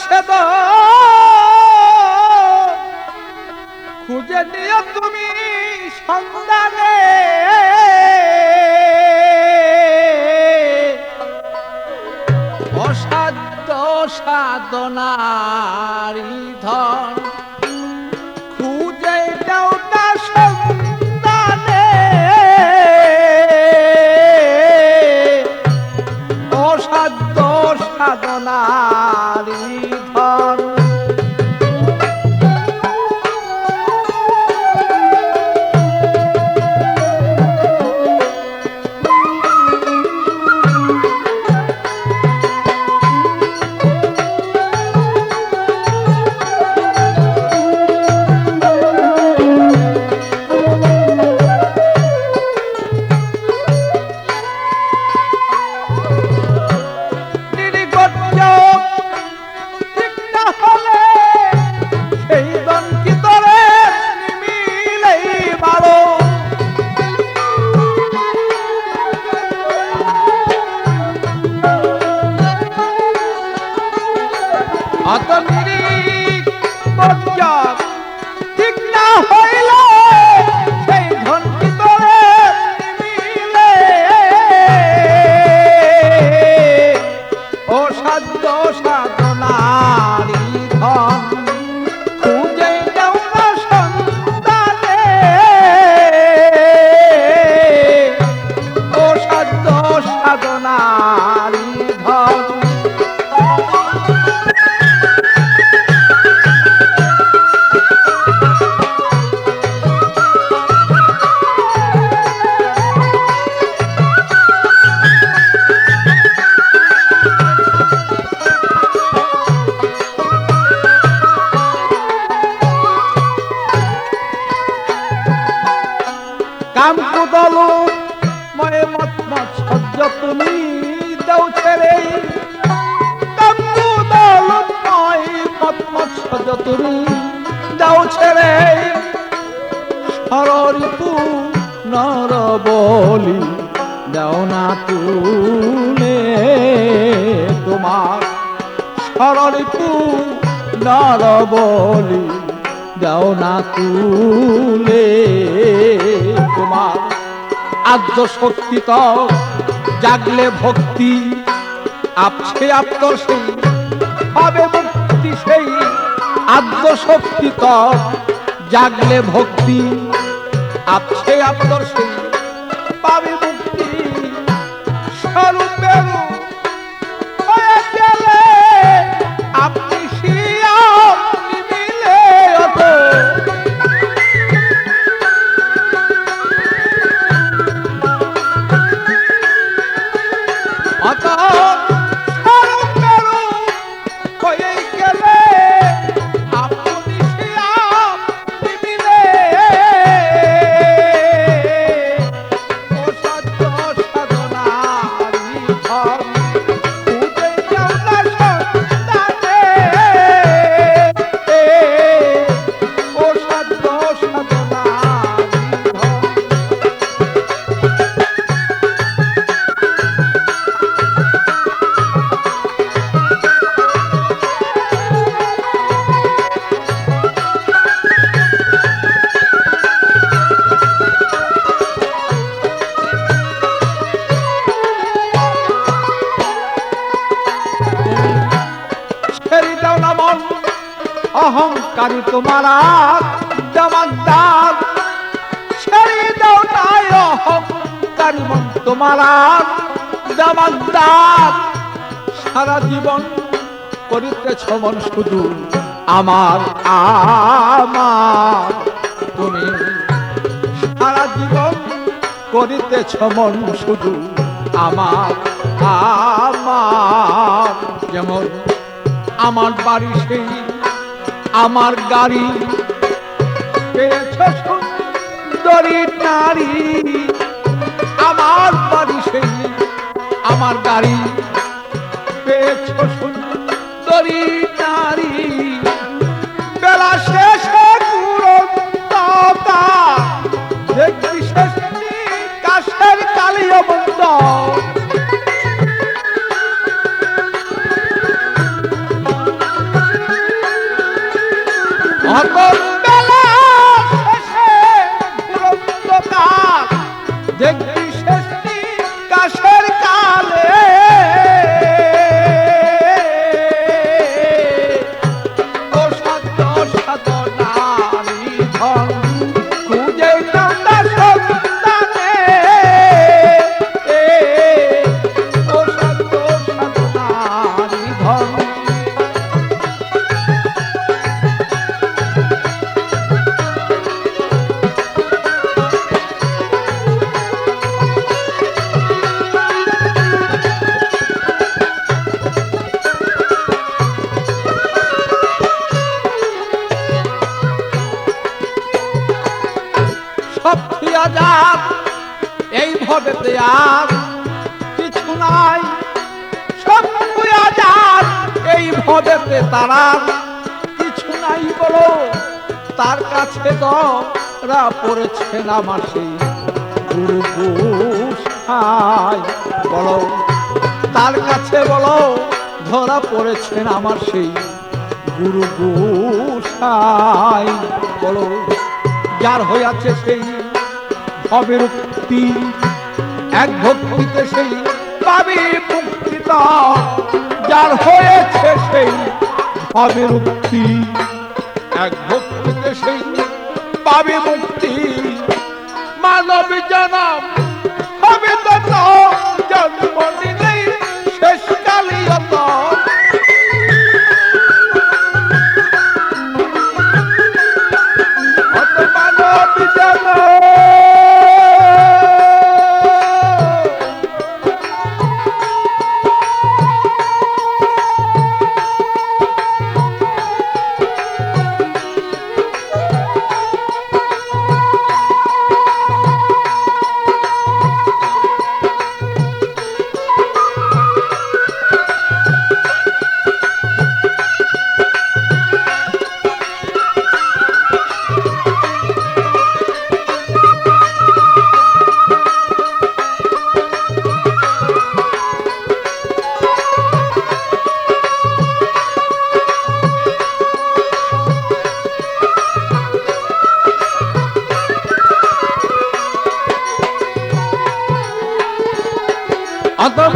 সে তো খুঁজে নিও তুমি সন্ধানে, অসাধ্য সাধনারি ধন খুঁজে দাও না সন্ধানে, অসাধ্য সাধনারি ধন। ঠিক না হইলে সেই ধন কি তোরে নিমিলে, অসাধ্য সাধনারি ধন খুঁজে দাও না সন্ধানে, অসাধ্য সাধনারি ধন। কাম কুদলু ময়ে মত মত সহ্য তুমি দাও ছেড়ে, কাম কুদলু ময়ে মত মত সহ্য তুমি দাও ছেড়ে, সররিপু নর বলি দাও না তুলে, তোমার সররিপু নর বলি দাও না তুলে, তোমার আদ্য শক্তি তো জাগলে ভক্তি আপসে আপ্তর সেই হবে মুক্তি, সেই আদ্য শক্তি তো জাগলে ভক্তি আপসে আপ্তর সেই পাবে মুক্তি, স্বরূপের হয়ে গেলে আপনি শিয়াম নিমিলে অত, অহংকারী তোমার জমাদার ছেড়ে দাও নাই, অহংকারী মন তোমার জমাদার, সারা জীবন করিতেছ মন শুধু আমার আমার, তুমি সারা জীবন করিতেছ মন শুধু আমার আমার, যেমন আমার বাড়ি সেই আমার গাড়ি পেয়েছ সুন্দরী নারী, আমার বাড়ি সেই আমার গাড়ি পেয়েছ সুন্দরী নারী, বেলা শেষে পুরন্তা দেখবি শেষ কাশের কালিয় বন্ধ, সব থিয়া যাক এই ভবেতে আর কিছু নাই, সব থিয়া যাক এই ভবেতে তারা কিছু নাই। বলো তার কাছে ধরা পড়েছেন আমার সেই গুরু গোসাই। বলো তার কাছে বলো ধরা পড়েছেন আমার সেই গুরু গোসাই। বলো যার হইয়াছে সেই ভবের মুক্তি, এক ভক্তিতে সেই পাবি মুক্তি। যার হয়েছে সেই ভবের মুক্তি, এক ভক্তিতে সেই পাবি মুক্তি। মানব জনম হবে তত জন্ম নিলেই শেষ কালিয়ত। মানব জনম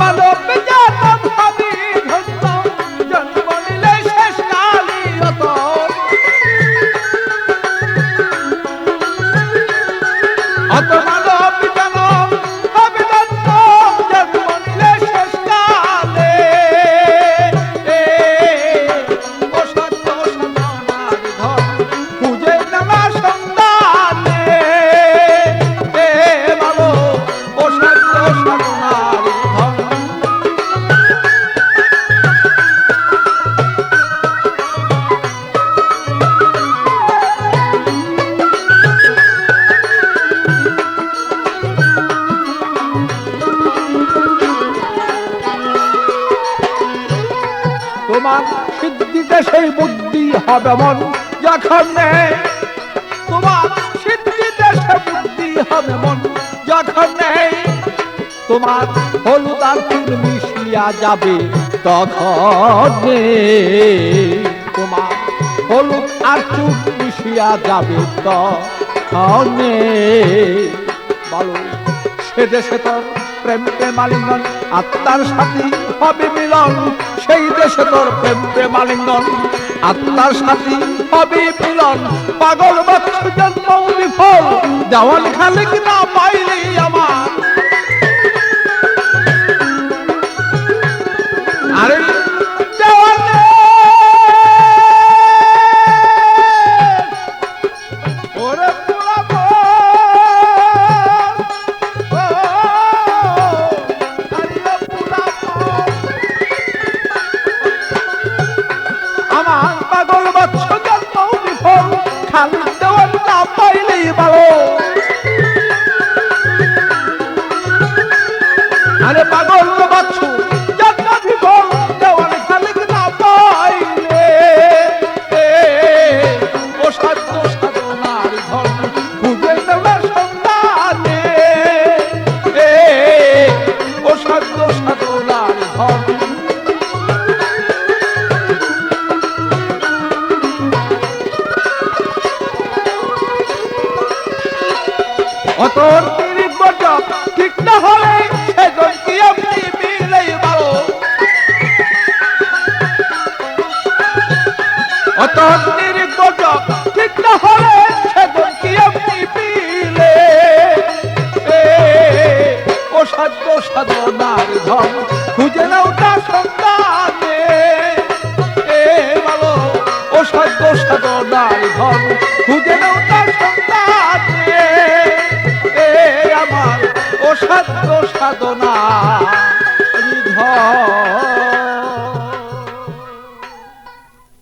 মানব জনম হবি ধন্য জন্ম নিলে শেষ কালিয়ত। মানব জনম হবি ধন্য জন্ম নিলে শেষ কালে। ও সত্য সনার ধন খুঁজে নেওয়া সন্তানে। বলো ও সত্য সনার তোমার সিদ্ধিতে সেই বুদ্ধি হবে মন যখন নেই। তোমার সিদ্ধিতে সে বুদ্ধি হবে মন যখন নেই। তোমার হলুদ আর চুন মিশিয়া যাবে তখন। তোমার হলুদ আর চুন মিশিয়া যাবে তখন। বলো সে দেশে তোর প্রেম প্রেমালিঙ্গন আত্মার সাথী হবে মিলন। সেই দেশে তোর প্রেম প্রেমালিঙ্গন আত্মার সাথী হবে মিলন। পাগল বৎস জন্ম বিফল দেওয়াল খালিক না পাইলি আমার। আরে দেওয়ালে ওরে পোড়াবো আমার পাগল বৎস জন্ম বিফল খালি দেওয়াল না পাইলেই ভালো। আরে পাগল বৎস জন্ম বিফল দেওয়াল খালি না পাইলে। ও সাধ্য সাধনার ধন খুঁজে নেওয়ার সন্তানে। ও সাধ্য সাধনার ধন অতর তিরিশ বছর ঠিক না হলে সেজন কি আপনি মিলেই ভালো। অতর তিরিশ বছর ঠিক না হলে সেজন কি আপনি মিলে। ও সাধ্য সাধনার ধন খুঁজে নাও তার সন্তানে। ভালো ও সাধ্য সাধনার ধন খুঁজে নাও তার সন্তানে। আমার ও সাধ্য সাধনা ধন